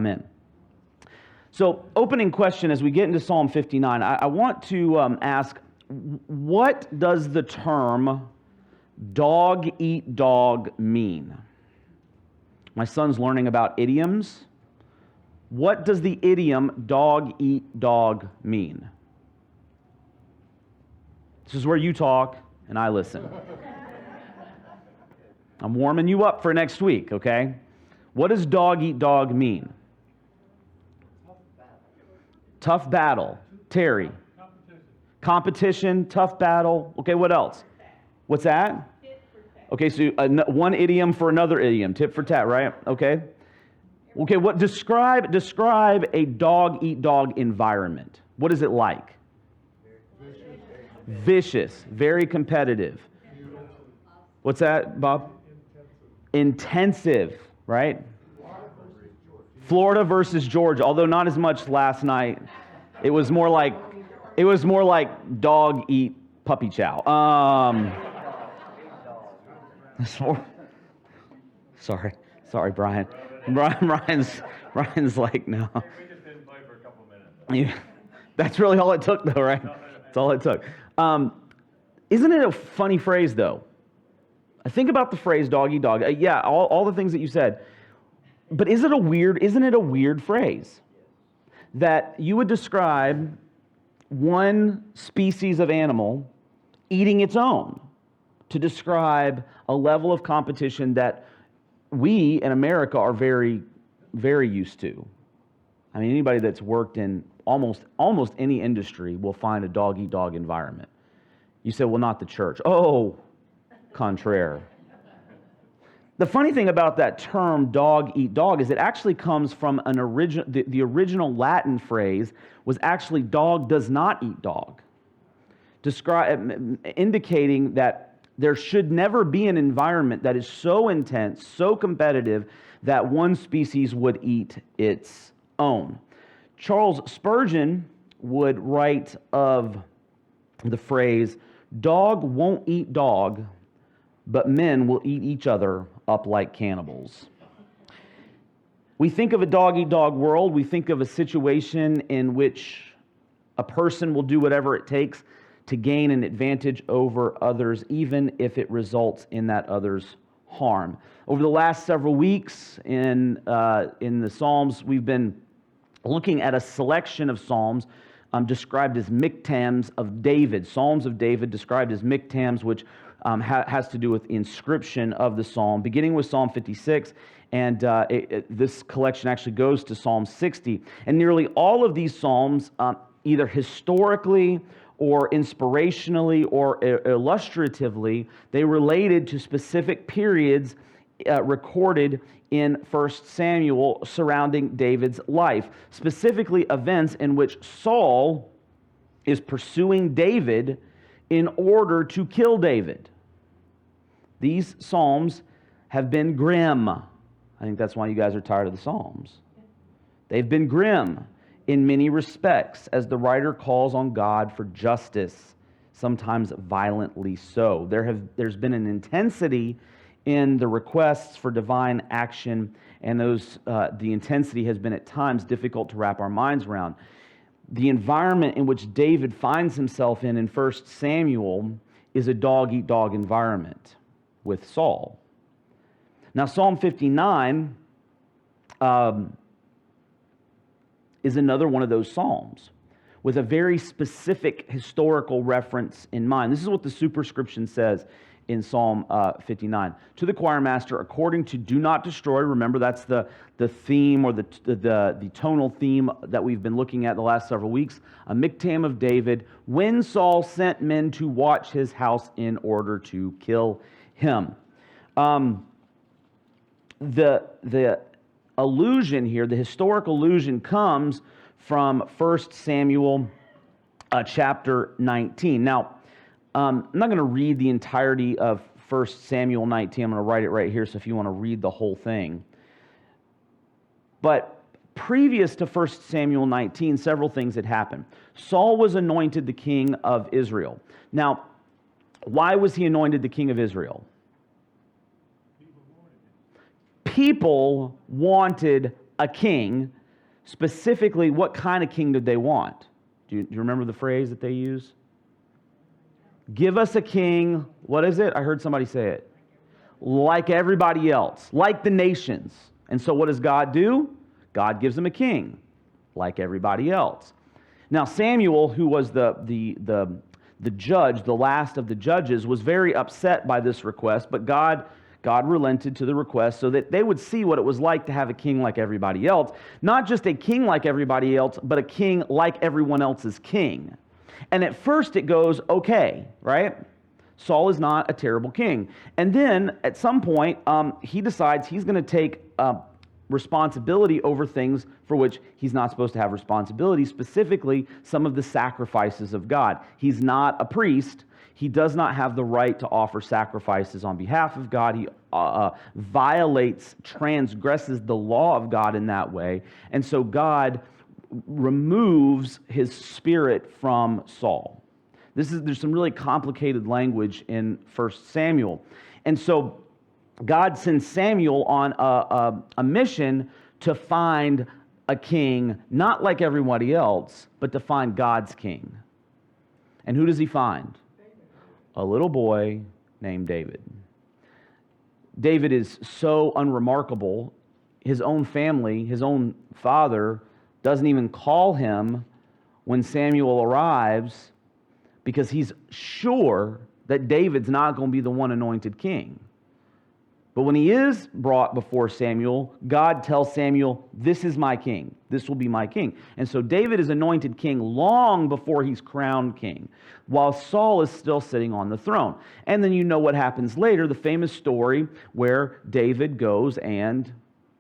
in. So, opening question as we get into Psalm 59, I want to ask, what does the term dog eat dog mean? My son's learning about idioms. What does the idiom dog eat dog mean? This is where you talk and I listen. I'm warming you up for next week, okay? What does dog eat dog mean? Tough battle. Terry. Competition, tough battle. Okay, what else? What's that? Okay, so one idiom for another idiom. Tit for tat, right? Okay. Okay, what describe a dog eat dog environment. What is it like? Vicious, very competitive. What's that, Bob? Intensive, right? Florida versus Georgia, although not as much last night. It was more like dog eat puppy chow. Sorry, Brian. Brian's like, no. We just didn't play for a couple of minutes. Yeah, that's really all it took, though, right? That's all it took. Isn't it a funny phrase, though? I think about the phrase dog eat dog. Yeah, all the things that you said. But isn't it a weird phrase that you would describe one species of animal eating its own to describe a level of competition that we in America are very, very used to? I mean, anybody that's worked in almost any industry will find a dog eat dog environment. You say, well, not the church. Oh, contraire. The funny thing about that term dog eat dog is it actually comes from an the original Latin phrase was actually dog does not eat dog, indicating that there should never be an environment that is so intense, so competitive, that one species would eat its own. Charles Spurgeon would write of the phrase, dog won't eat dog, but men will eat each other up like cannibals. We think of a dog-eat-dog world. We think of a situation in which a person will do whatever it takes to gain an advantage over others, even if it results in that other's harm. Over the last several weeks in the Psalms, we've been looking at a selection of Psalms described as Miktams of David. Psalms of David described as Miktams, which has to do with inscription of the psalm, beginning with Psalm 56, and this collection actually goes to Psalm 60. And nearly all of these psalms, either historically or inspirationally or illustratively, they related to specific periods recorded in 1 Samuel surrounding David's life, specifically events in which Saul is pursuing David in order to kill David. These Psalms have been grim. I think that's why you guys are tired of the Psalms. They've been grim in many respects as the writer calls on God for justice, sometimes violently so. There's been an intensity in the requests for divine action, and the intensity has been at times difficult to wrap our minds around. The environment in which David finds himself in 1 Samuel is a dog-eat-dog environment with Saul. Now, Psalm 59 is another one of those psalms with a very specific historical reference in mind. This is what the superscription says in Psalm 59. To the choir master, according to do not destroy, remember that's the theme or the tonal theme that we've been looking at the last several weeks, a miktam of David, when Saul sent men to watch his house in order to kill him. The allusion here, the historic allusion, comes from 1 Samuel chapter 19. Now, I'm not going to read the entirety of 1 Samuel 19. I'm going to write it right here, so if you want to read the whole thing. But previous to 1 Samuel 19, several things had happened. Saul was anointed the king of Israel. Now, why was he anointed the king of Israel? People wanted a king Specifically, what kind of king did they want? Do you remember the phrase that they use? Give us a king, what is it? I heard somebody say it. Like everybody else, like the nations. And so what does God do? God gives them a king, like everybody else. Now Samuel, who was the judge, the last of the judges, was very upset by this request, but God relented to the request so that they would see what it was like to have a king like everybody else. Not just a king like everybody else, but a king like everyone else's king. And at first it goes, okay, right? Saul is not a terrible king. And then at some point, he decides he's going to take responsibility over things for which he's not supposed to have responsibility, specifically some of the sacrifices of God. He's not a priest. He does not have the right to offer sacrifices on behalf of God. He transgresses the law of God in that way. And so God removes his spirit from Saul. There's some really complicated language in 1 Samuel. And so God sends Samuel on a mission to find a king, not like everybody else, but to find God's king. And who does he find? A little boy named David. David is so unremarkable. His own family, his own father, doesn't even call him when Samuel arrives because he's sure that David's not going to be the one anointed king. But when he is brought before Samuel, God tells Samuel, this is my king. This will be my king. And so David is anointed king long before he's crowned king, while Saul is still sitting on the throne. And then you know what happens later, the famous story where David goes and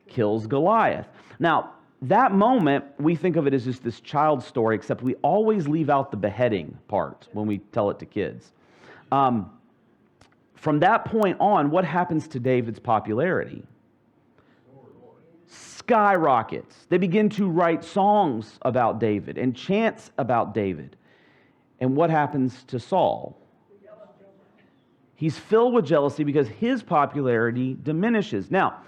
kills Goliath. Now, that moment, we think of it as just this child story, except we always leave out the beheading part when we tell it to kids. From that point on, what happens to David's popularity? Skyrockets. They begin to write songs about David and chants about David. And what happens to Saul? He's filled with jealousy because his popularity diminishes. Now,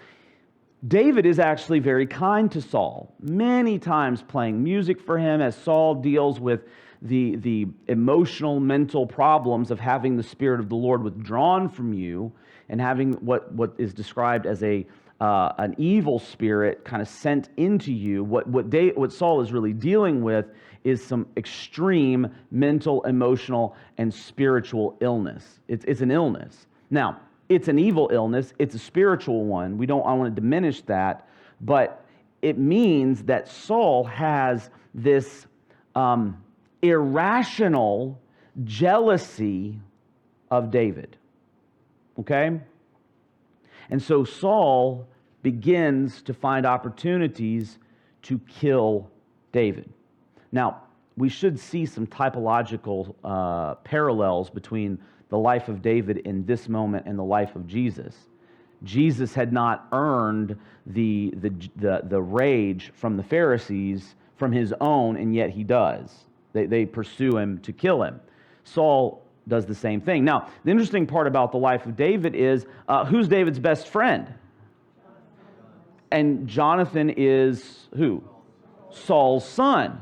David is actually very kind to Saul, many times playing music for him as Saul deals with the emotional, mental problems of having the Spirit of the Lord withdrawn from you and having what is described as an evil spirit kind of sent into you. What Saul is really dealing with is some extreme mental, emotional, and spiritual illness. It's an illness. Now, it's an evil illness. It's a spiritual one. I want to diminish that, but it means that Saul has this irrational jealousy of David. Okay? And so Saul begins to find opportunities to kill David. Now, we should see some typological parallels between the life of David in this moment and the life of Jesus. Jesus had not earned the rage from the Pharisees from his own, and yet he does. They pursue him to kill him. Saul does the same thing. Now, the interesting part about the life of David is, who's David's best friend? And Jonathan is who? Saul's son,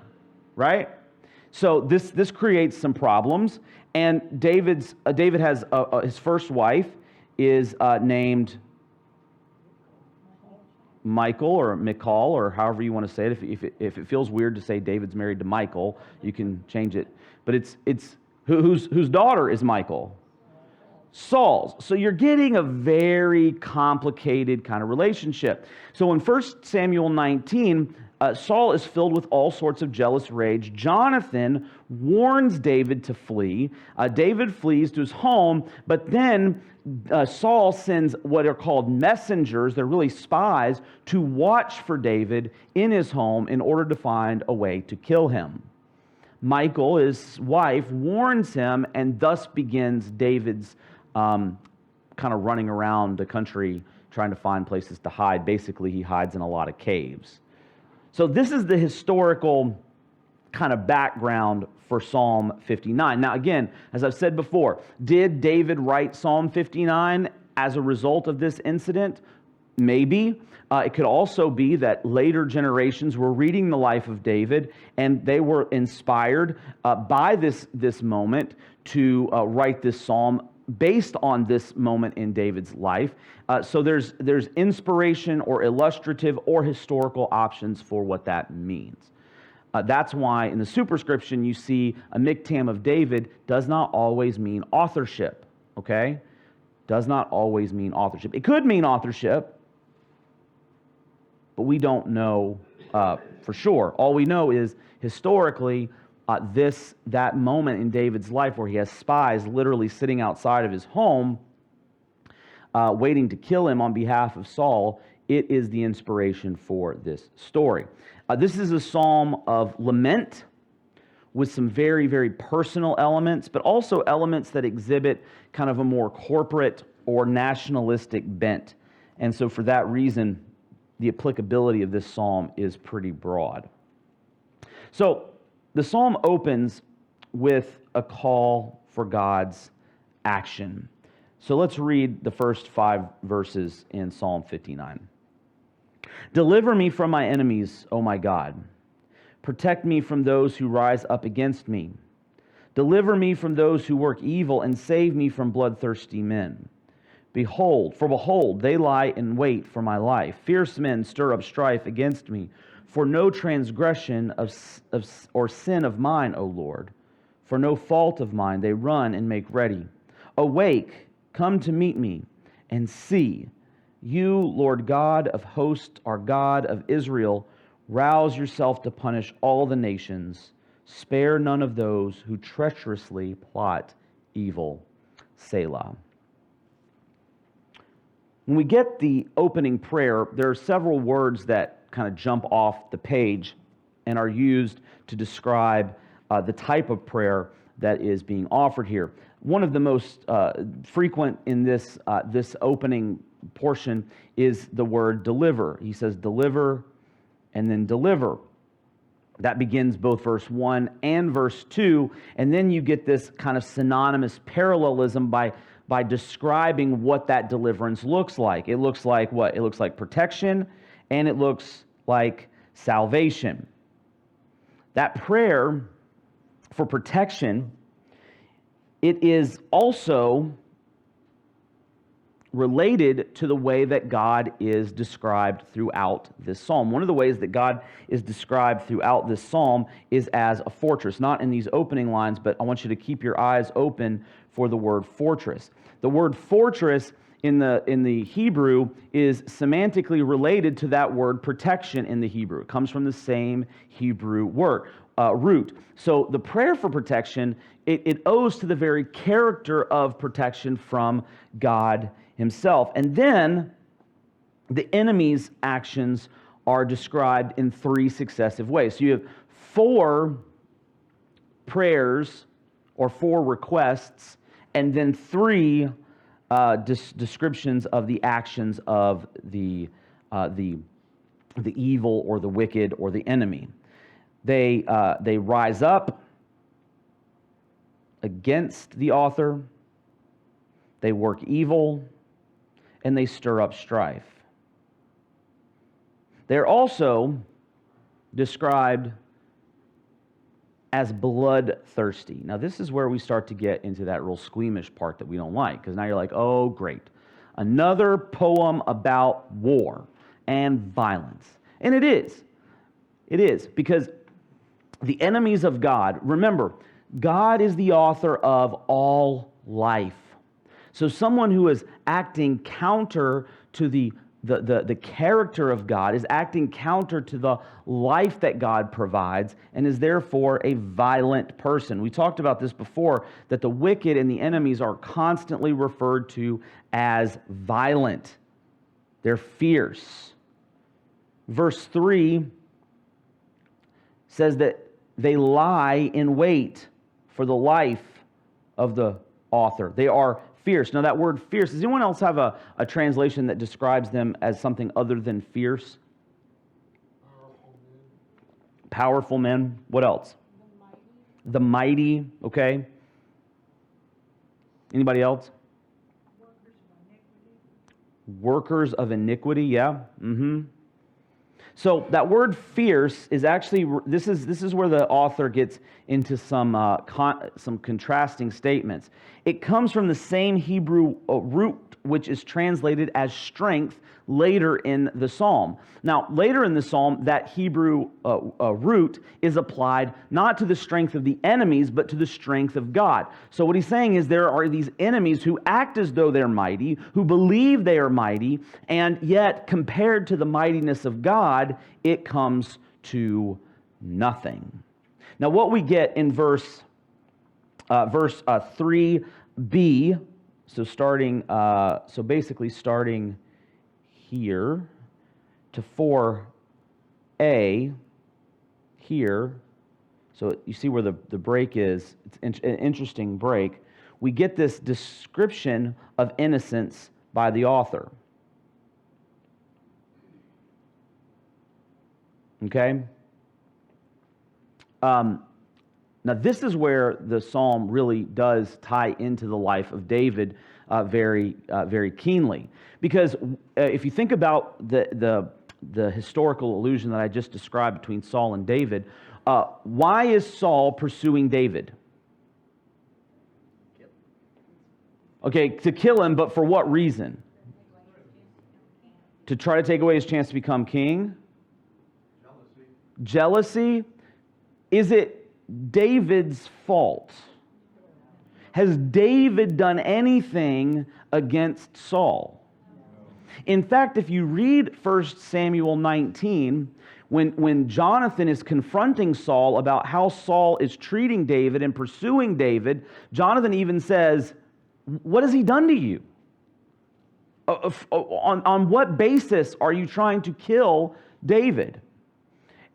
right? So this creates some problems. And David has his first wife is named Michael or Michal or however you want to say it. If it feels weird to say David's married to Michael, you can change it. But it's whose daughter is Michael? Saul's. So you're getting a very complicated kind of relationship. So in 1 Samuel 19, Saul is filled with all sorts of jealous rage. Jonathan warns David to flee. David flees to his home, but then Saul sends what are called messengers, they're really spies, to watch for David in his home in order to find a way to kill him. Michal, his wife, warns him, and thus begins David's kind of running around the country trying to find places to hide. Basically, he hides in a lot of caves. So this is the historical kind of background for Psalm 59. Now again, as I've said before, did David write Psalm 59 as a result of this incident? Maybe. It could also be that later generations were reading the life of David and they were inspired by this moment to write this psalm based on this moment in David's life. So there's inspiration or illustrative or historical options for what that means. That's why in the superscription you see a miktam of David does not always mean authorship, okay? Does not always mean authorship. It could mean authorship, but we don't know for sure. All we know is historically, that moment in David's life where he has spies literally sitting outside of his home, waiting to kill him on behalf of Saul, it is the inspiration for this story. This is a psalm of lament with some very, very personal elements, but also elements that exhibit kind of a more corporate or nationalistic bent. And so for that reason, the applicability of this psalm is pretty broad. So the psalm opens with a call for God's action. So let's read the first 5 verses in Psalm 59. Deliver me from my enemies, O my God. Protect me from those who rise up against me. Deliver me from those who work evil and save me from bloodthirsty men. Behold, they lie in wait for my life. Fierce men stir up strife against me. For no transgression or sin of mine, O Lord. For no fault of mine they run and make ready. Awake, come to meet me, and see. You, Lord God of hosts, are God of Israel. Rouse yourself to punish all the nations. Spare none of those who treacherously plot evil. Selah. When we get the opening prayer, there are several words that kind of jump off the page and are used to describe the type of prayer that is being offered here. One of the most frequent in this opening portion is the word deliver. He says deliver and then deliver. That begins both verse 1 and verse 2, and then you get this kind of synonymous parallelism by describing what that deliverance looks like. It looks like what? It looks like protection, and it looks like salvation. That prayer for protection, it is also related to the way that God is described throughout this psalm. One of the ways that God is described throughout this psalm is as a fortress. Not in these opening lines, but I want you to keep your eyes open for the word fortress. The word fortress in the Hebrew is semantically related to that word protection in the Hebrew. It comes from the same Hebrew root. So the prayer for protection, it owes to the very character of protection from God himself. And then the enemy's actions are described in 3 successive ways. So you have 4 prayers or 4 requests, and then 3 descriptions of the actions of the evil or the wicked or the enemy. They rise up against the author, they work evil, and they stir up strife. They're also described as bloodthirsty. Now, this is where we start to get into that real squeamish part that we don't like, because now you're like, oh, great. Another poem about war and violence. And it is. It is, because the enemies of God, remember, God is the author of all life. So someone who is acting counter to the character of God, is acting counter to the life that God provides, and is therefore a violent person. We talked about this before, that the wicked and the enemies are constantly referred to as violent. They're fierce. Verse 3 says that they lie in wait for the life of the author. They are fierce. Now, that word fierce, does anyone else have a translation that describes them as something other than fierce? Powerful men. What else? The mighty. Okay. Anybody else? Workers of iniquity, yeah. So that word fierce is actually, this is where the author gets into some contrasting statements. It comes from the same Hebrew root which is translated as strength later in the psalm. Now, later in the psalm, that Hebrew root is applied not to the strength of the enemies, but to the strength of God. So what he's saying is there are these enemies who act as though they're mighty, who believe they are mighty, and yet compared to the mightiness of God, it comes to nothing. Now, what we get in verse 3b, so basically starting here to 4a here, so you see where the break is. It's an interesting break. We get this description of innocence by the author. Okay? Now, this is where the psalm really does tie into the life of David very keenly. Because if you think about the historical allusion that I just described between Saul and David, why is Saul pursuing David? Okay, to kill him, but for what reason? To try to take away his chance to become king? Jealousy? Is it David's fault? Has David done anything against Saul? In fact, if you read 1 Samuel 19, when Jonathan is confronting Saul about how Saul is treating David and pursuing David, Jonathan even says, "What has he done to you? On what basis are you trying to kill David?"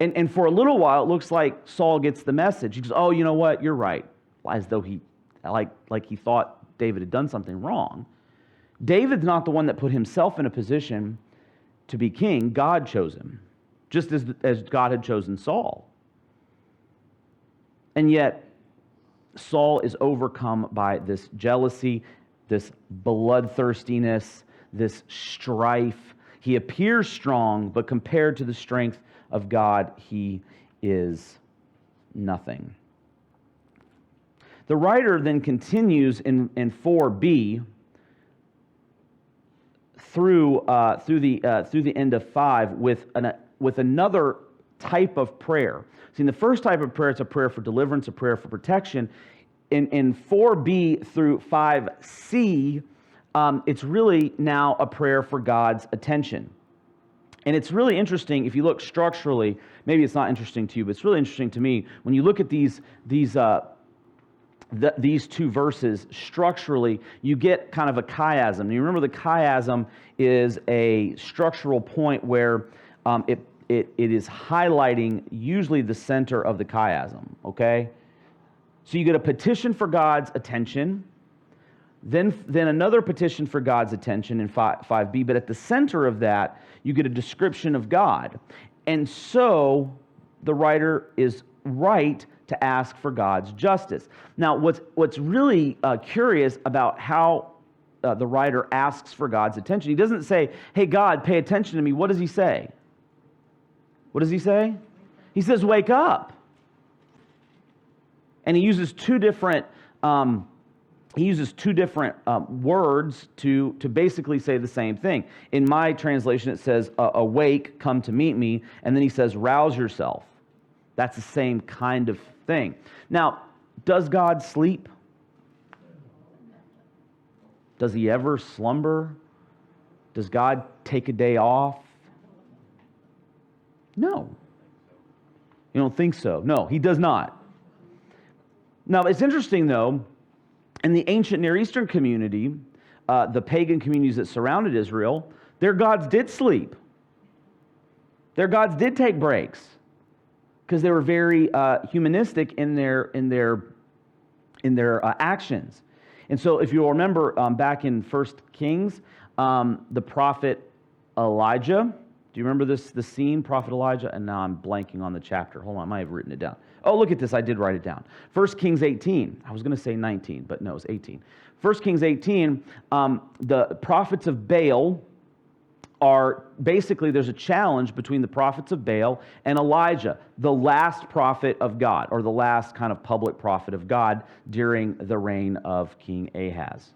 And for a little while, it looks like Saul gets the message. He goes, "Oh, you know what? You're right." As though he thought David had done something wrong. David's not the one that put himself in a position to be king. God chose him, just as God had chosen Saul. And yet, Saul is overcome by this jealousy, this bloodthirstiness, this strife. He appears strong, but compared to the strength of God, he is nothing. The writer then continues in 4b through the end of 5 with another type of prayer. See, in the first type of prayer, it's a prayer for deliverance, a prayer for protection. In 4b through 5c, it's really now a prayer for God's attention. And it's really interesting if you look structurally. Maybe it's not interesting to you, but it's really interesting to me when you look at these two verses structurally. You get kind of a chiasm. You remember the chiasm is a structural point where it is highlighting usually the center of the chiasm. Okay, so you get a petition for God's attention. Then another petition for God's attention in 5b, but at the center of that, you get a description of God. And so the writer is right to ask for God's justice. Now, what's really curious about how the writer asks for God's attention, he doesn't say, "Hey, God, pay attention to me." What does he say? What does he say? He says, "Wake up." And he uses two different words to basically say the same thing. In my translation, it says, "Awake, come to meet me." And then he says, "Rouse yourself." That's the same kind of thing. Now, does God sleep? Does he ever slumber? Does God take a day off? No. You don't think so? No, he does not. Now, it's interesting, though, in the ancient Near Eastern community, the pagan communities that surrounded Israel, their gods did sleep. Their gods did take breaks because they were very humanistic in their actions. And so, if you'll remember, back in 1 Kings, the prophet Elijah. Do you remember the scene, Prophet Elijah? And now I'm blanking on the chapter. Hold on, I might have written it down. Oh, look at this. I did write it down. 1 Kings 18. I was going to say 19, but no, it's 18. 1 Kings 18, the prophets of Baal are basically, there's a challenge between the prophets of Baal and Elijah, the last prophet of God, or the last kind of public prophet of God during the reign of King Ahaz.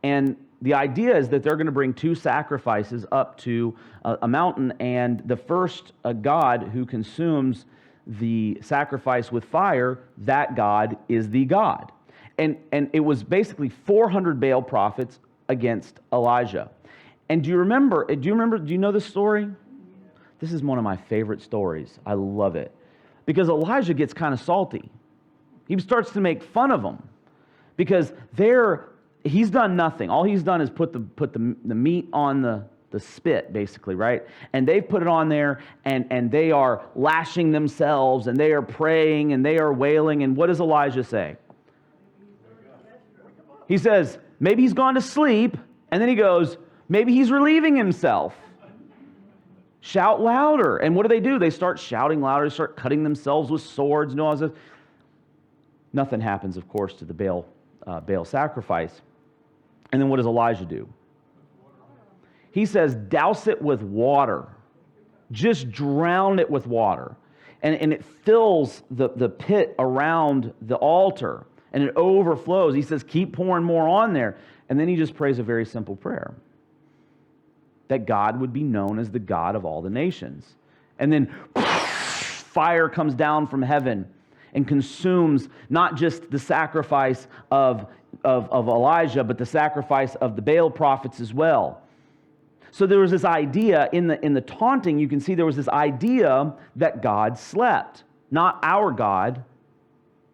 And the idea is that they're going to bring two sacrifices up to a mountain, and the first god who consumes the sacrifice with fire, that god is the God. And it was basically 400 Baal prophets against Elijah. And do you know this story? This is one of my favorite stories. I love it. Because Elijah gets kind of salty. He starts to make fun of them. Because he's done nothing. All he's done is put the meat on the spit, basically, right? And they've put it on there, and they are lashing themselves, and they are praying, and they are wailing. And what does Elijah say? He says, maybe he's gone to sleep, and then he goes, maybe he's relieving himself. Shout louder. And what do? They start shouting louder, they start cutting themselves with swords and all this. Nothing happens, of course, to the Baal sacrifice. And then what does Elijah do? He says, douse it with water. Just drown it with water. And it fills the pit around the altar. And it overflows. He says, keep pouring more on there. And then he just prays a very simple prayer. That God would be known as the God of all the nations. And then fire comes down from heaven and consumes not just the sacrifice of Elijah, but the sacrifice of the Baal prophets as well. So there was this idea, in the taunting, you can see there was this idea that God slept. Not our God,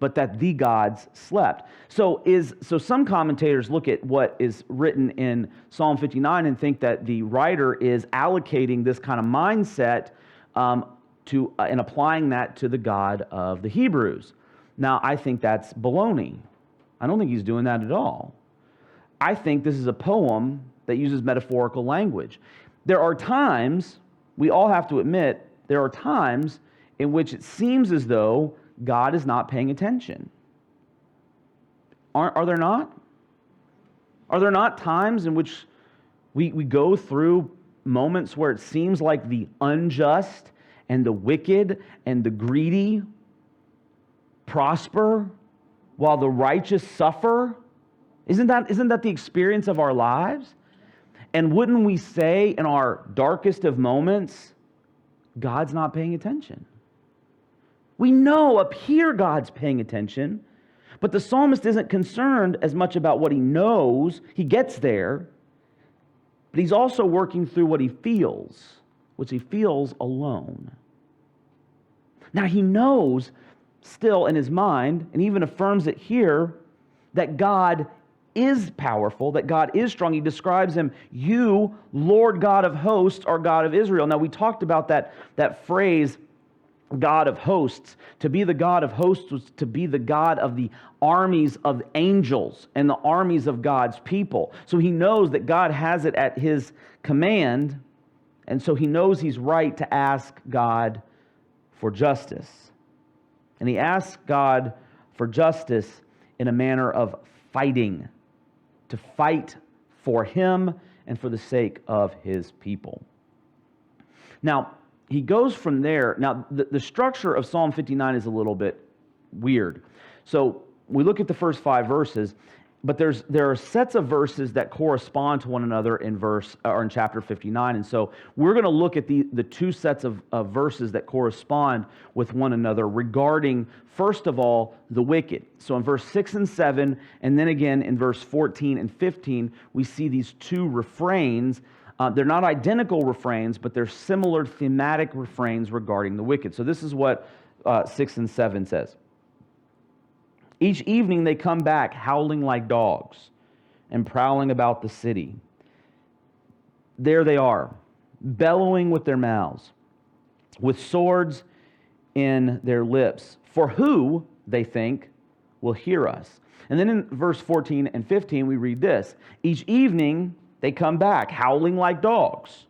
but that the gods slept. So some commentators look at what is written in Psalm 59 and think that the writer is allocating this kind of mindset and applying that to the God of the Hebrews. Now, I think that's baloney. I don't think he's doing that at all. I think this is a poem that uses metaphorical language. There are times, we all have to admit, there are times in which it seems as though God is not paying attention. Are there not? Are there not times in which we go through moments where it seems like the unjust and the wicked and the greedy prosper while the righteous suffer? Isn't that the experience of our lives? And wouldn't we say in our darkest of moments, God's not paying attention? We know up here God's paying attention, but the psalmist isn't concerned as much about what he knows. He gets there, but he's also working through what he feels, which he feels alone. Now he knows still in his mind, and even affirms it here, that God is powerful, that God is strong. He describes him, you, Lord God of hosts, are God of Israel. Now we talked about that phrase, God of hosts. To be the God of hosts was to be the God of the armies of angels and the armies of God's people. So he knows that God has it at his command, and so he knows he's right to ask God for justice. And he asks God for justice in a manner of fighting, to fight for him and for the sake of his people. Now, he goes from there. Now, the structure of Psalm 59 is a little bit weird. So we look at the first 5 verses, but there are sets of verses that correspond to one another in chapter 59. And so we're going to look at the 2 sets of verses that correspond with one another regarding, first of all, the wicked. So in verse 6 and 7, and then again in verse 14 and 15, we see these 2 refrains. They're not identical refrains, but they're similar thematic refrains regarding the wicked. So this is what 6 and 7 says. Each evening they come back howling like dogs and prowling about the city. There they are, bellowing with their mouths, with swords in their lips. For who, they think, will hear us? And then in verse 14 and 15 we read this. Each evening they come back, howling like dogs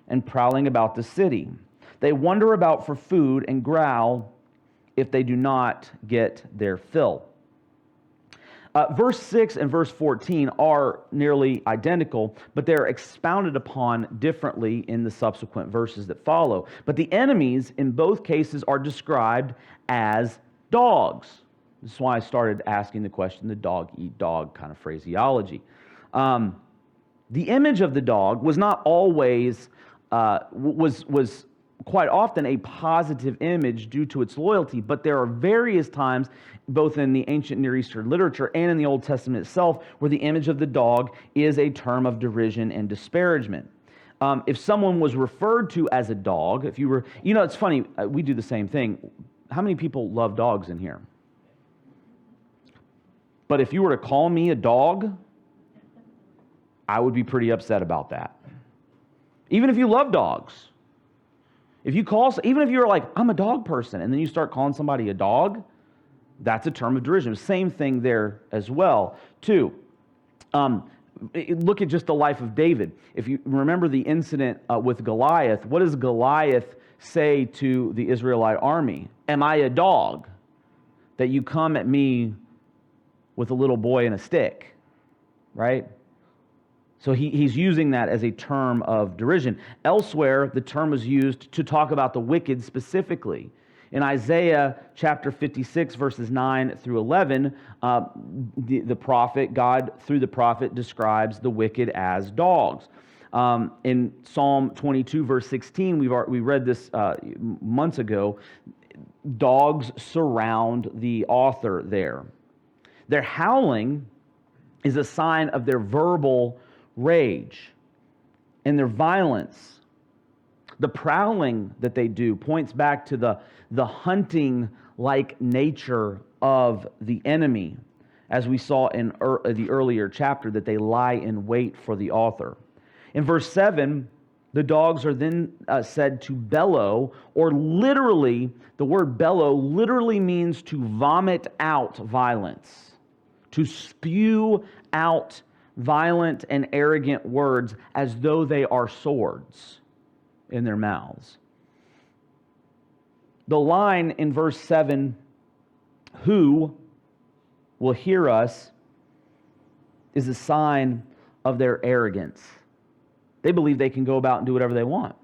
and prowling about the city. They wander about for food and growl if they do not get their fill. Verse 6 and verse 14 are nearly identical, but they're expounded upon differently in the subsequent verses that follow. But the enemies in both cases are described as dogs. This is why I started asking the question, the dog-eat-dog kind of phraseology. The image of the dog was not always, was quite often a positive image due to its loyalty, but there are various times, both in the ancient Near Eastern literature and in the Old Testament itself, where the image of the dog is a term of derision and disparagement. If someone was referred to as a dog, if you were, it's funny, we do the same thing. How many people love dogs in here? But if you were to call me a dog, I would be pretty upset about that. Even if you love dogs. Even if you're like, I'm a dog person, and then you start calling somebody a dog, that's a term of derision. Same thing there as well, too. Look at just the life of David. If you remember the incident with Goliath, what does Goliath say to the Israelite army? Am I a dog that you come at me with a little boy and a stick? Right? So he's using that as a term of derision. Elsewhere, the term was used to talk about the wicked specifically. In Isaiah chapter 56, verses 9 through 11, the prophet, God through the prophet, describes the wicked as dogs. In Psalm 22, verse 16, we read this months ago, dogs surround the author there. Their howling is a sign of their verbal rage and their violence. The prowling that they do points back to the hunting-like nature of the enemy, as we saw in the earlier chapter, that they lie in wait for the author. In verse 7, the dogs are then said to bellow, or literally, the word bellow literally means to vomit out violence, to spew out violent and arrogant words as though they are swords in their mouths. The line in verse 7, who will hear us, is a sign of their arrogance. They believe they can go about and do whatever they want.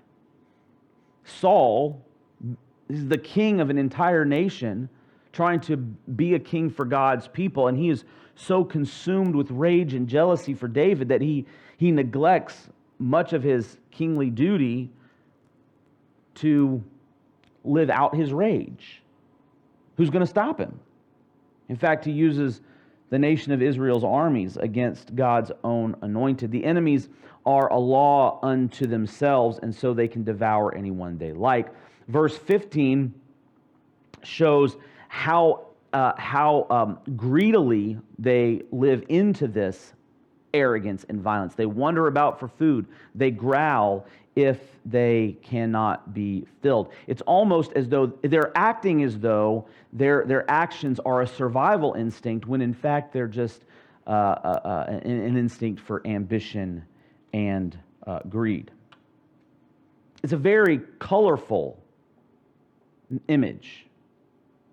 Saul is the king of an entire nation, trying to be a king for God's people, and he is so consumed with rage and jealousy for David that he neglects much of his kingly duty to live out his rage. Who's going to stop him? In fact, he uses the nation of Israel's armies against God's own anointed. The enemies are a law unto themselves, and so they can devour anyone they like. Verse 15 shows how greedily they live into this arrogance and violence. They wander about for food. They growl if they cannot be filled. It's almost as though they're acting as though their actions are a survival instinct, when in fact they're just an instinct for ambition and greed. It's a very colorful image.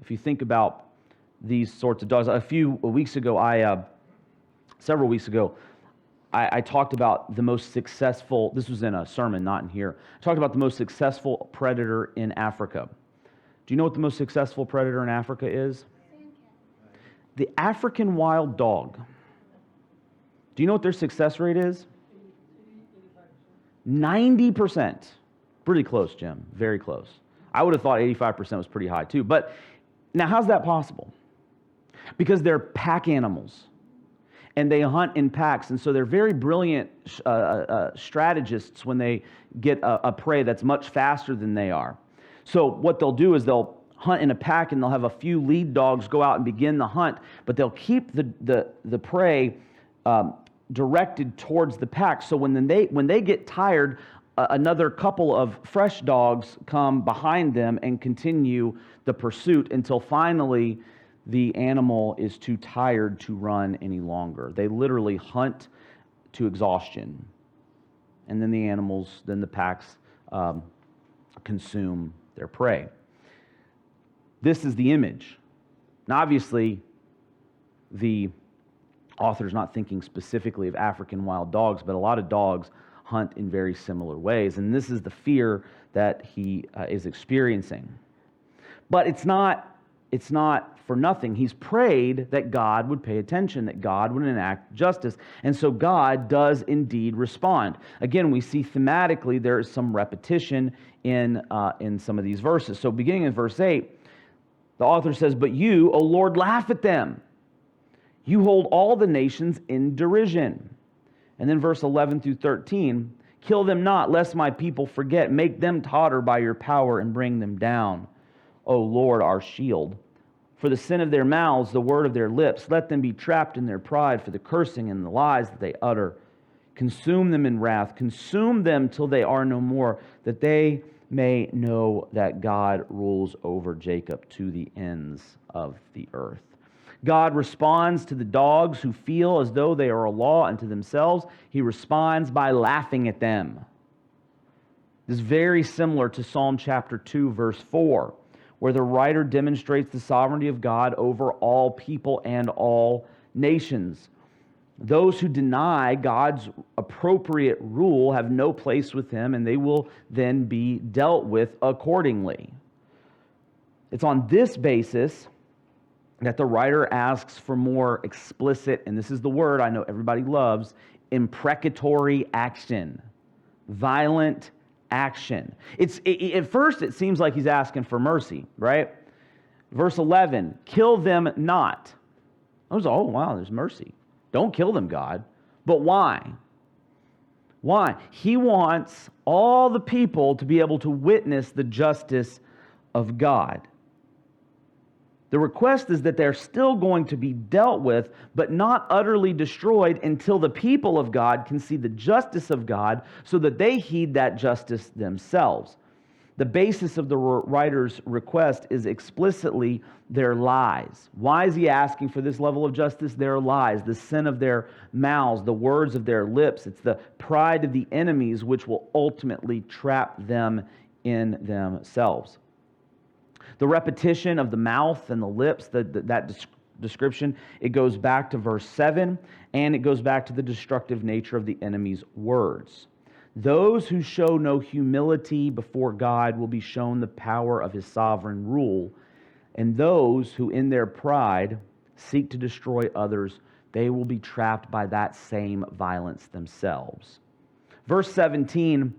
If you think about these sorts of dogs, several weeks ago, I talked about the most successful, this was in a sermon, not in here, I talked about the most successful predator in Africa. Do you know what the most successful predator in Africa is? The African wild dog. Do you know what their success rate is? 90%. Pretty close, Jim. Very close. I would have thought 85% was pretty high too. But now, how's that possible? Because they're pack animals, and they hunt in packs, and so they're very brilliant strategists when they get a prey that's much faster than they are. So what they'll do is they'll hunt in a pack, and they'll have a few lead dogs go out and begin the hunt, but they'll keep the prey directed towards the pack. So when they get tired, another couple of fresh dogs come behind them and continue the pursuit until finally the animal is too tired to run any longer. They literally hunt to exhaustion. And then the packs consume their prey. This is the image. Now, obviously, the author's not thinking specifically of African wild dogs, but a lot of dogs hunt in very similar ways. And this is the fear that he is experiencing. But it's not for nothing. He's prayed that God would pay attention, that God would enact justice. And so God does indeed respond. Again, we see thematically there is some repetition in some of these verses. So beginning in verse 8, the author says, "But you, O Lord, laugh at them. You hold all the nations in derision." And then verse 11 through 13, "Kill them not, lest my people forget. Make them totter by your power and bring them down. O Lord, our shield. For the sin of their mouths, the word of their lips, let them be trapped in their pride for the cursing and the lies that they utter. Consume them in wrath. Consume them till they are no more, that they may know that God rules over Jacob to the ends of the earth." God responds to the dogs who feel as though they are a law unto themselves. He responds by laughing at them. This is very similar to Psalm chapter 2, verse 4, where the writer demonstrates the sovereignty of God over all people and all nations. Those who deny God's appropriate rule have no place with Him, and they will then be dealt with accordingly. It's on this basis that the writer asks for more explicit, and this is the word I know everybody loves, imprecatory action, violent action. At first it seems like he's asking for mercy, right? Verse 11, "Kill them not." Oh, wow, there's mercy. Don't kill them, God. But why? Why? He wants all the people to be able to witness the justice of God. The request is that they're still going to be dealt with, but not utterly destroyed until the people of God can see the justice of God so that they heed that justice themselves. The basis of the writer's request is explicitly their lies. Why is he asking for this level of justice? Their lies, the sin of their mouths, the words of their lips. It's the pride of the enemies which will ultimately trap them in themselves. The repetition of the mouth and the lips, that description, it goes back to verse 7, and it goes back to the destructive nature of the enemy's words. Those who show no humility before God will be shown the power of His sovereign rule, and those who in their pride seek to destroy others, they will be trapped by that same violence themselves. Verse 13,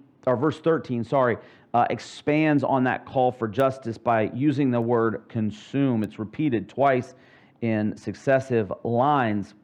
expands on that call for justice by using the word consume. It's repeated twice in successive lines.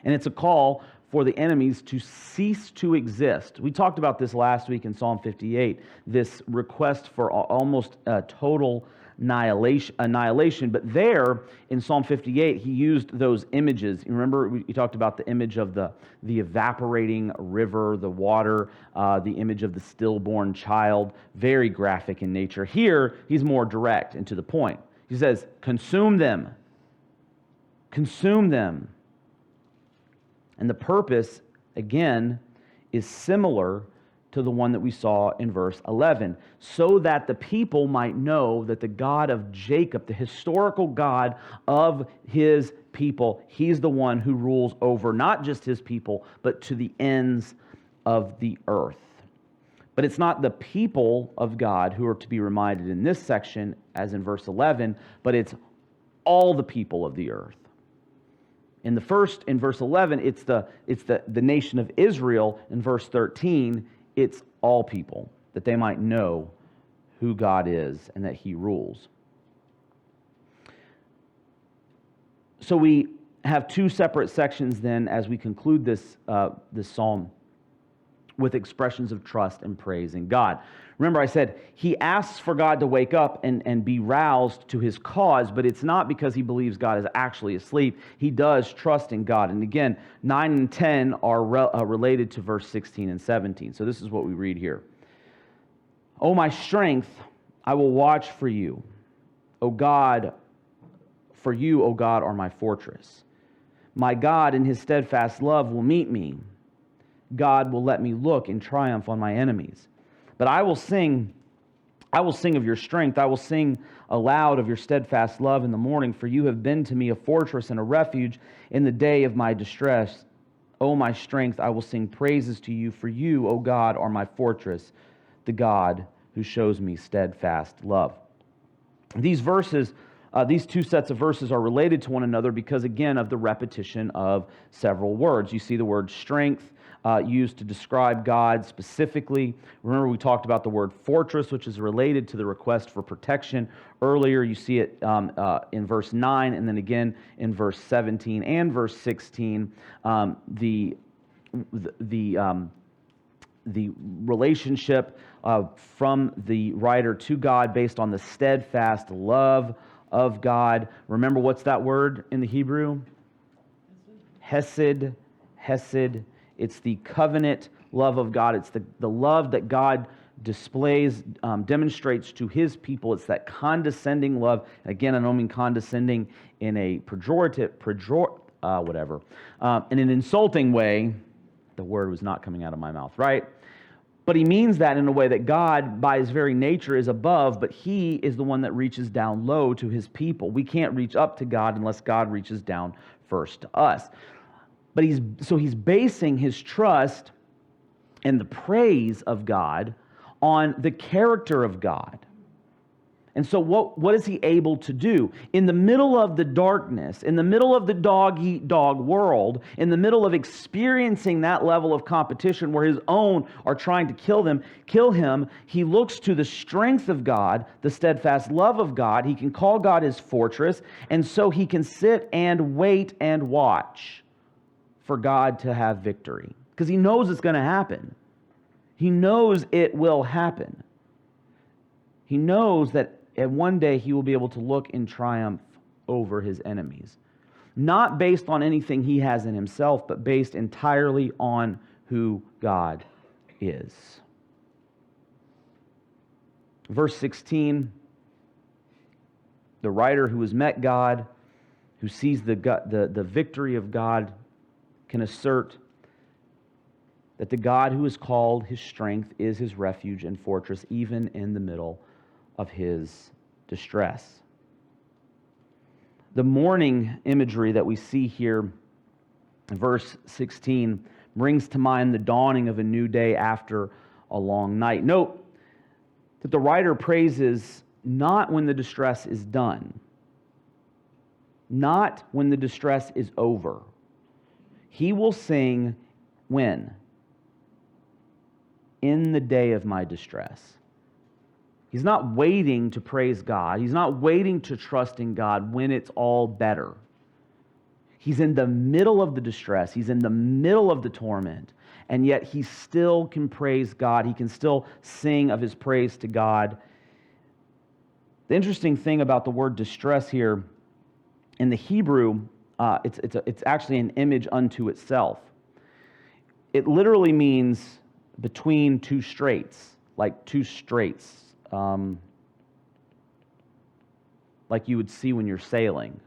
And it's a call for the enemies to cease to exist. We talked about this last week in Psalm 58, this request for almost total annihilation. But there in Psalm 58, he used those images. You remember we talked about the image of the evaporating river, the water, the image of the stillborn child, very graphic in nature. Here, he's more direct and to the point. He says, consume them. Consume them. And the purpose, again, is similar to the one that we saw in verse 11, so that the people might know that the God of Jacob, the historical God of His people, He's the one who rules over not just His people, but to the ends of the earth. But it's not the people of God who are to be reminded in this section, as in verse 11, but it's all the people of the earth. In verse 11, it's the nation of Israel. In verse 13, it's all people, that they might know who God is and that He rules. So we have two separate sections then as we conclude this psalm with expressions of trust and praise in God. Remember I said he asks for God to wake up and be roused to his cause, but it's not because he believes God is actually asleep. He does trust in God. And again, 9 and 10 are related to verse 16 and 17. So this is what we read here. O my strength, I will watch for you. O God, for you, O God, are my fortress. My God in His steadfast love will meet me. God will let me look in triumph on my enemies. But I will sing I will sing of your strength. I will sing aloud of your steadfast love in the morning, for you have been to me a fortress and a refuge in the day of my distress. O my strength, I will sing praises to you, for you, O God, are my fortress, the God who shows me steadfast love. These verses, these two sets of verses are related to one another because, again, of the repetition of several words. You see the word strength used to describe God specifically. Remember, we talked about the word fortress, which is related to the request for protection. Earlier, you see it in verse 9, and then again in verse 17 and verse 16. The relationship from the writer to God based on the steadfast love of God. Remember, what's that word in the Hebrew? Hesed. Hesed. It's the covenant love of God. It's the love that God displays, demonstrates to his people. It's that condescending love. Again, I don't mean condescending in a pejorative, in an insulting way. The word was not coming out of my mouth, right? But he means that in a way that God, by his very nature, is above, but he is the one that reaches down low to his people. We can't reach up to God unless God reaches down first to us. But he's basing his trust and the praise of God on the character of God. And so what is he able to do? In the middle of the darkness, in the middle of the dog-eat-dog world, in the middle of experiencing that level of competition where his own are trying to kill him, he looks to the strength of God, the steadfast love of God. He can call God his fortress, and so he can sit and wait and watch for God to have victory. Because he knows it's going to happen. He knows it will happen. He knows that one day he will be able to look in triumph over his enemies. Not based on anything he has in himself, but based entirely on who God is. Verse 16, the writer who has met God, who sees the victory of God, can assert that the God who is called his strength is his refuge and fortress, even in the middle of his distress. The morning imagery that we see here in verse 16 brings to mind the dawning of a new day after a long night. Note that the writer praises not when the distress is done, not when the distress is over. He will sing when? In the day of my distress. He's not waiting to praise God. He's not waiting to trust in God when it's all better. He's in the middle of the distress. He's in the middle of the torment. And yet he still can praise God. He can still sing of his praise to God. The interesting thing about the word distress here, in the Hebrew, it's actually an image unto itself. It literally means between two straits, like two straits. Like you would see when you're sailing.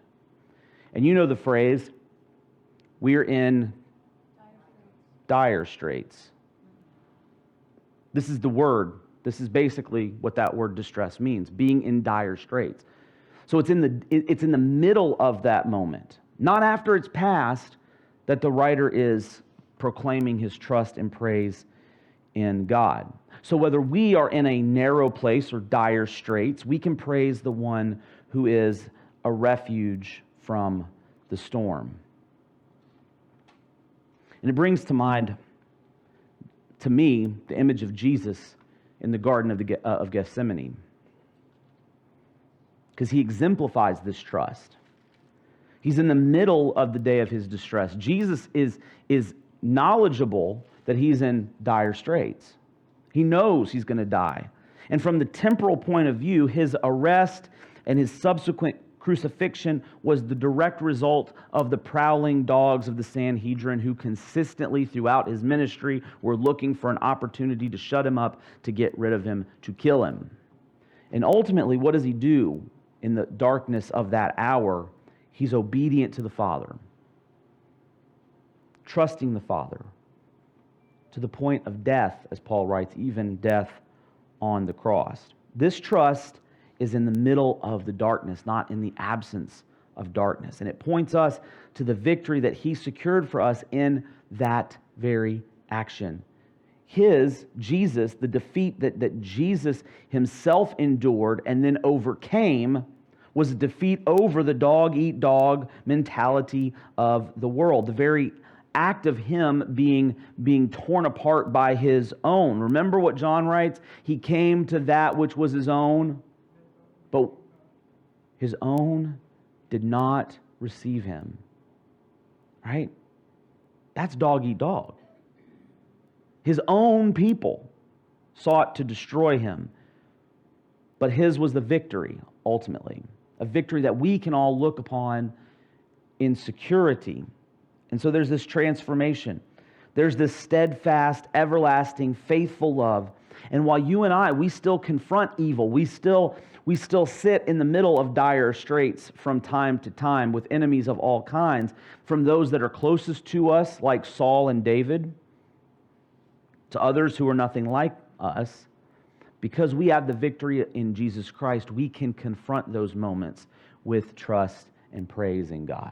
And you know the phrase, we're in dire straits. This is the word. This is basically what that word distress means, being in dire straits. So it's in the middle of that moment, not after it's passed, that the writer is proclaiming his trust and praise in God. So whether we are in a narrow place or dire straits, we can praise the one who is a refuge from the storm. And it brings to mind, to me, the image of Jesus in the Garden of Gethsemane. Because he exemplifies this trust. He's in the middle of the day of his distress. Jesus is knowledgeable that he's in dire straits. He knows he's going to die. And from the temporal point of view, his arrest and his subsequent crucifixion was the direct result of the prowling dogs of the Sanhedrin who consistently throughout his ministry were looking for an opportunity to shut him up, to get rid of him, to kill him. And ultimately, what does he do in the darkness of that hour? He's obedient to the Father, trusting the Father, to the point of death, as Paul writes, even death on the cross. This trust is in the middle of the darkness, not in the absence of darkness. And it points us to the victory that he secured for us in that very action. Jesus, the defeat that Jesus himself endured and then overcame, was a defeat over the dog-eat-dog mentality of the world. The very act of him being torn apart by his own. Remember what John writes? He came to that which was his own, but his own did not receive him. Right? That's dog-eat-dog. His own people sought to destroy him, but his was the victory, ultimately. A victory that we can all look upon in security. And so there's this transformation. There's this steadfast, everlasting, faithful love. And while you and I, we still confront evil, we still sit in the middle of dire straits from time to time with enemies of all kinds, from those that are closest to us, like Saul and David, to others who are nothing like us. Because we have the victory in Jesus Christ, we can confront those moments with trust and praise in God.